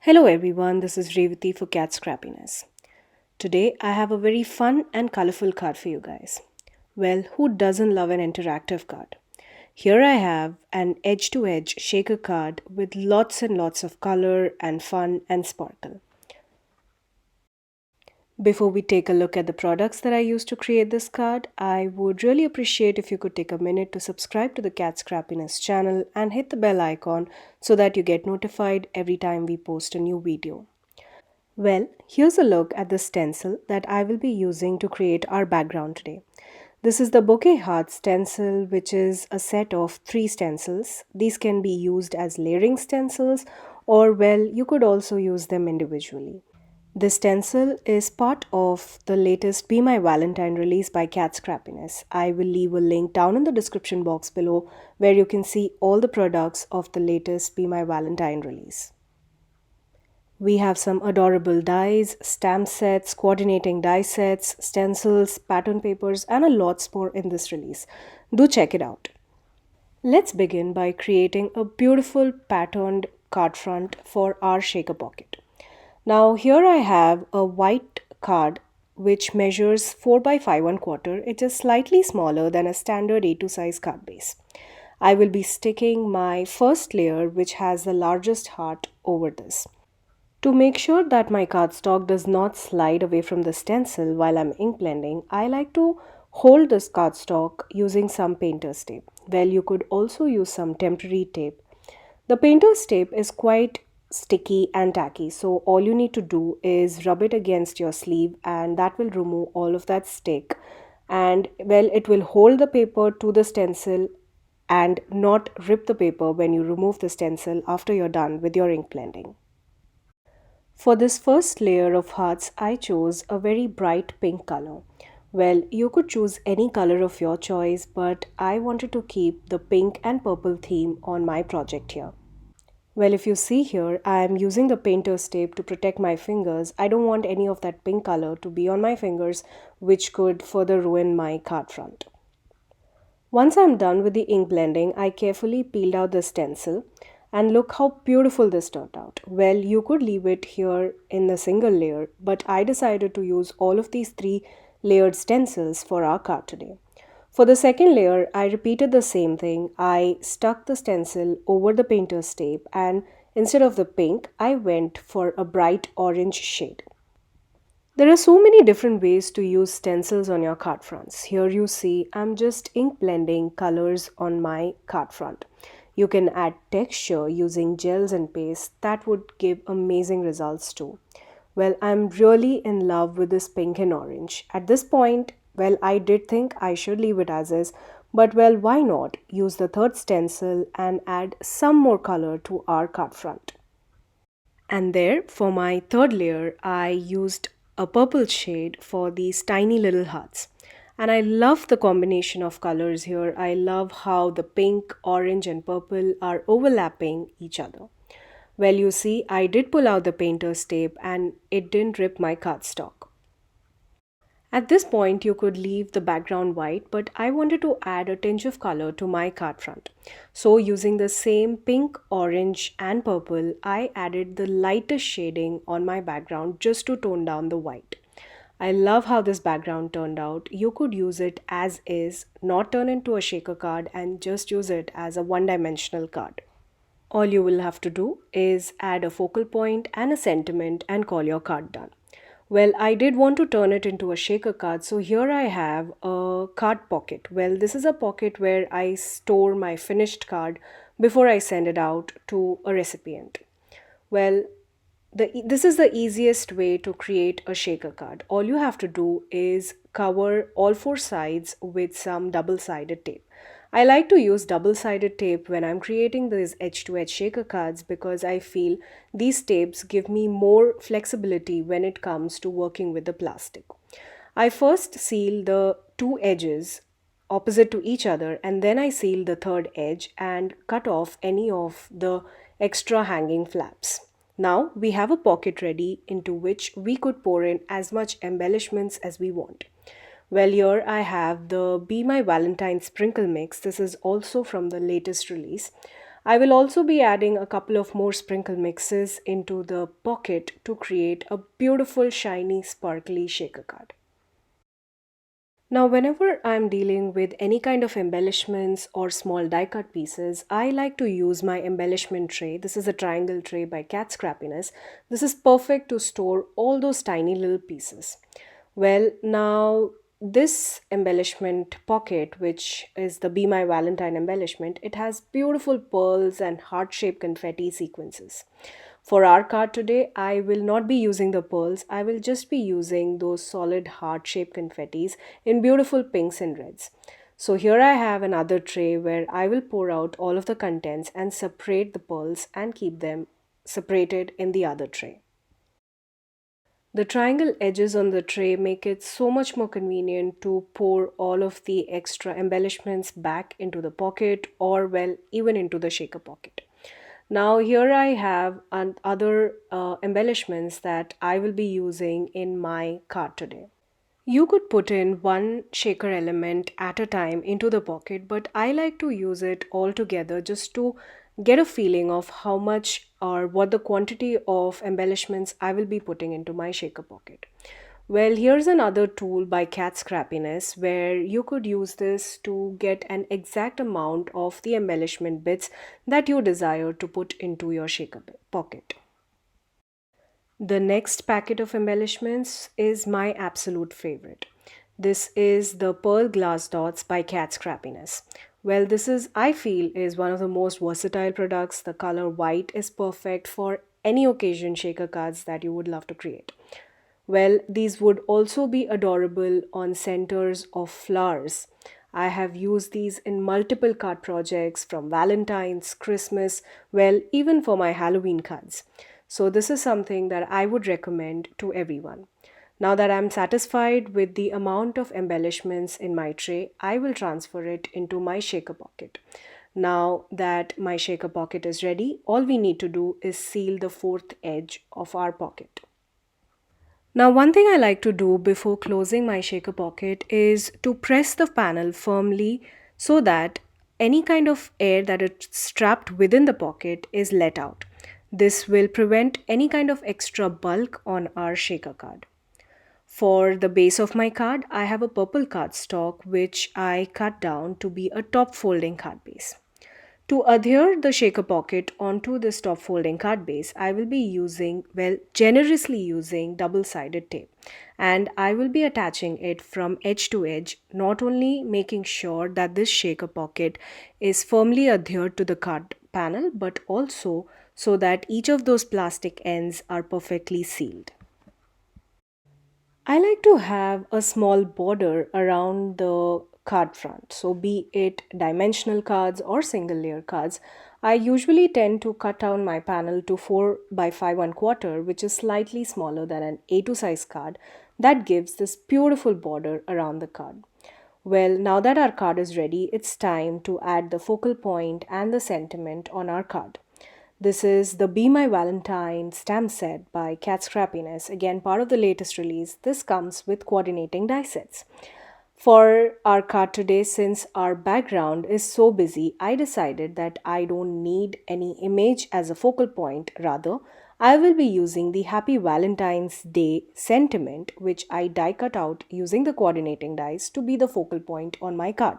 Hello everyone, this is Revati for Cat Scrappiness. Today I have a very fun and colorful card for you guys. Well, who doesn't love an interactive card? Here I have an edge to edge shaker card with lots and lots of color and fun and sparkle. Before we take a look at the products that I used to create this card, I would really appreciate if you could take a minute to subscribe to the Cat Scrappiness channel and hit the bell icon so that you get notified every time we post a new video. Well, here's a look at the stencil that I will be using to create our background today. This is the Bokeh Heart stencil, which is a set of 3 stencils. These can be used as layering stencils, or well, you could also use them individually. This stencil is part of the latest Be My Valentine release by Cat Scrappiness. I will leave a link down in the description box below where you can see all the products of the latest Be My Valentine release. We have some adorable dies, stamp sets, coordinating die sets, stencils, pattern papers, and a lot more in this release. Do check it out. Let's begin by creating a beautiful patterned card front for our shaker pocket. Now here I have a white card which measures 4 by 5 1/4. It is slightly smaller than a standard A2 size card base. I will be sticking my first layer, which has the largest heart, over this. To make sure that my cardstock does not slide away from the stencil while I'm ink blending, I like to hold this cardstock using some painter's tape. Well, you could also use some temporary tape. The painter's tape is quite sticky and tacky, so all you need to do is rub it against your sleeve and that will remove all of that stick. And well, it will hold the paper to the stencil and not rip the paper when you remove the stencil after you're done with your ink blending. For this first layer of hearts, I chose a very bright pink color. Well, you could choose any color of your choice, but I wanted to keep the pink and purple theme on my project here. Well, if you see here, I am using the painter's tape to protect my fingers. I don't want any of that pink color to be on my fingers, which could further ruin my card front. Once I'm done with the ink blending, I carefully peeled out the stencil and look how beautiful this turned out. Well, you could leave it here in a single layer, but I decided to use all of these 3 layered stencils for our card today. For the second layer, I repeated the same thing. I stuck the stencil over the painter's tape and instead of the pink, I went for a bright orange shade. There are so many different ways to use stencils on your card fronts. Here you see I'm just ink blending colors on my card front. You can add texture using gels and paste. That would give amazing results too. Well, I'm really in love with this pink and orange. At this point, well, I did think I should leave it as is, but well, why not use the third stencil and add some more color to our card front. And there, for my third layer, I used a purple shade for these tiny little hearts. And I love the combination of colors here. I love how the pink, orange, and purple are overlapping each other. Well, you see, I did pull out the painter's tape and it didn't rip my cardstock. At this point, you could leave the background white, but I wanted to add a tinge of color to my card front. So using the same pink, orange and purple, I added the lightest shading on my background just to tone down the white. I love how this background turned out. You could use it as is, not turn into a shaker card and just use it as a one-dimensional card. All you will have to do is add a focal point and a sentiment and call your card done. Well, I did want to turn it into a shaker card, so here I have a card pocket. Well, this is a pocket where I store my finished card before I send it out to a recipient. Well, this is the easiest way to create a shaker card. All you have to do is cover all 4 sides with some double-sided tape. I like to use double-sided tape when I'm creating these edge-to-edge shaker cards because I feel these tapes give me more flexibility when it comes to working with the plastic. I first seal the 2 edges opposite to each other and then I seal the third edge and cut off any of the extra hanging flaps. Now we have a pocket ready into which we could pour in as much embellishments as we want. Well, here I have the Be My Valentine Sprinkle mix. This is also from the latest release. I will also be adding a couple of more sprinkle mixes into the pocket to create a beautiful shiny sparkly shaker card. Now, whenever I'm dealing with any kind of embellishments or small die cut pieces, I like to use my embellishment tray. This is a triangle tray by Cat Scrappiness. This is perfect to store all those tiny little pieces. Well, now this embellishment pocket, which is the Be My Valentine embellishment, it has beautiful pearls and heart-shaped confetti sequences. For our card today, I will not be using the pearls. I will just be using those solid heart-shaped confettis in beautiful pinks and reds. So here I have another tray where I will pour out all of the contents and separate the pearls and keep them separated in the other tray. The triangle edges on the tray make it so much more convenient to pour all of the extra embellishments back into the pocket or, well, even into the shaker pocket. Now here I have other embellishments that I will be using in my card today. You could put in one shaker element at a time into the pocket, but I like to use it all together just to get a feeling of how much or what the quantity of embellishments I will be putting into my shaker pocket. Well, here's another tool by Cat Scrappiness where you could use this to get an exact amount of the embellishment bits that you desire to put into your shaker pocket. The next packet of embellishments is my absolute favorite. This is the Pearl Glass Dots by Cat Scrappiness. Well, this is, I feel, is one of the most versatile products. The color white is perfect for any occasion shaker cards that you would love to create. Well, these would also be adorable on centers of flowers. I have used these in multiple card projects from Valentine's, Christmas, well, even for my Halloween cards. So, this is something that I would recommend to everyone. Now that I'm satisfied with the amount of embellishments in my tray, I will transfer it into my shaker pocket. Now that my shaker pocket is ready, all we need to do is seal the fourth edge of our pocket. Now, one thing I like to do before closing my shaker pocket is to press the panel firmly so that any kind of air that is trapped within the pocket is let out. This will prevent any kind of extra bulk on our shaker card. For the base of my card, I have a purple cardstock which I cut down to be a top folding card base. To adhere the shaker pocket onto this top folding card base, I will be using, well, generously using double-sided tape. And I will be attaching it from edge to edge, not only making sure that this shaker pocket is firmly adhered to the card panel, but also so that each of those plastic ends are perfectly sealed. I like to have a small border around the card front. So, be it dimensional cards or single layer cards, I usually tend to cut down my panel to 4 by 5 1 quarter, which is slightly smaller than an A2 size card. That gives this beautiful border around the card. Well, now that our card is ready, it's time to add the focal point and the sentiment on our card. This is the Be My Valentine Stamp set by Cat Scrappiness, again part of the latest release. This comes with coordinating die sets. For our card today, since our background is so busy, I decided that I don't need any image as a focal point. Rather, I will be using the Happy Valentine's Day sentiment, which I die cut out using the coordinating dies to be the focal point on my card.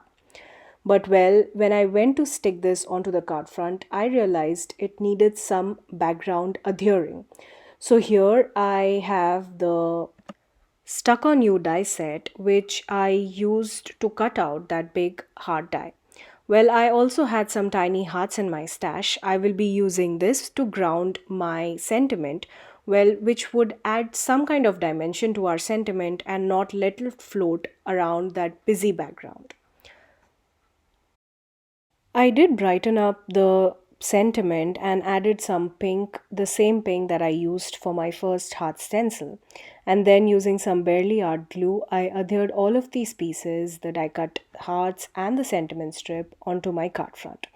But well, when I went to stick this onto the card front, I realized it needed some background adhering. So here I have the stuck on you die set, which I used to cut out that big heart die. Well, I also had some tiny hearts in my stash. I will be using this to ground my sentiment, well, which would add some kind of dimension to our sentiment and not let it float around that busy background. I did brighten up the sentiment and added some pink, the same pink that I used for my first heart stencil. And then using some barely art glue, I adhered all of these pieces, the die cut hearts and the sentiment strip, onto my card front.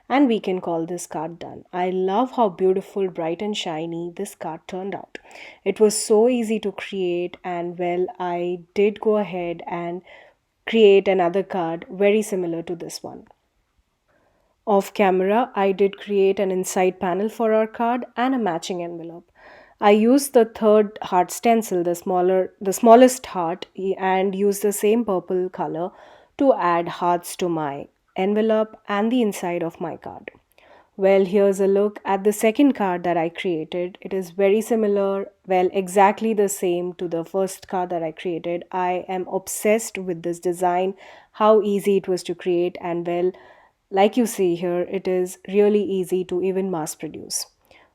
And we can call this card done. I love how beautiful, bright and shiny this card turned out. It was so easy to create, and well, I did go ahead and create another card very similar to this one. Off camera, I did create an inside panel for our card and a matching envelope. I used the third heart stencil, the smallest heart, and used the same purple color to add hearts to my envelope and the inside of my card. Well, here's a look at the second card that I created. It is very similar, well, exactly the same to the first card that I created. I am obsessed with this design, how easy it was to create, and well, like you see here, it is really easy to even mass produce.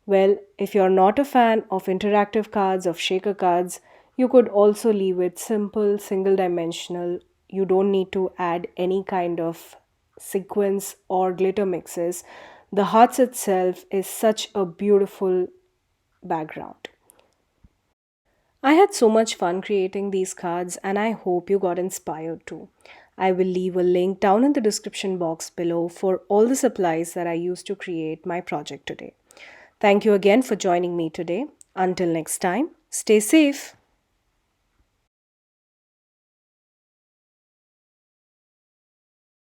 Well, if you're not a fan of interactive cards, of shaker cards, you could also leave it simple, single dimensional. You don't need to add any kind of sequins or glitter mixes. The hearts itself is such a beautiful background. I had so much fun creating these cards and I hope you got inspired too. I will leave a link down in the description box below for all the supplies that I used to create my project today. Thank you again for joining me today. Until next time, stay safe.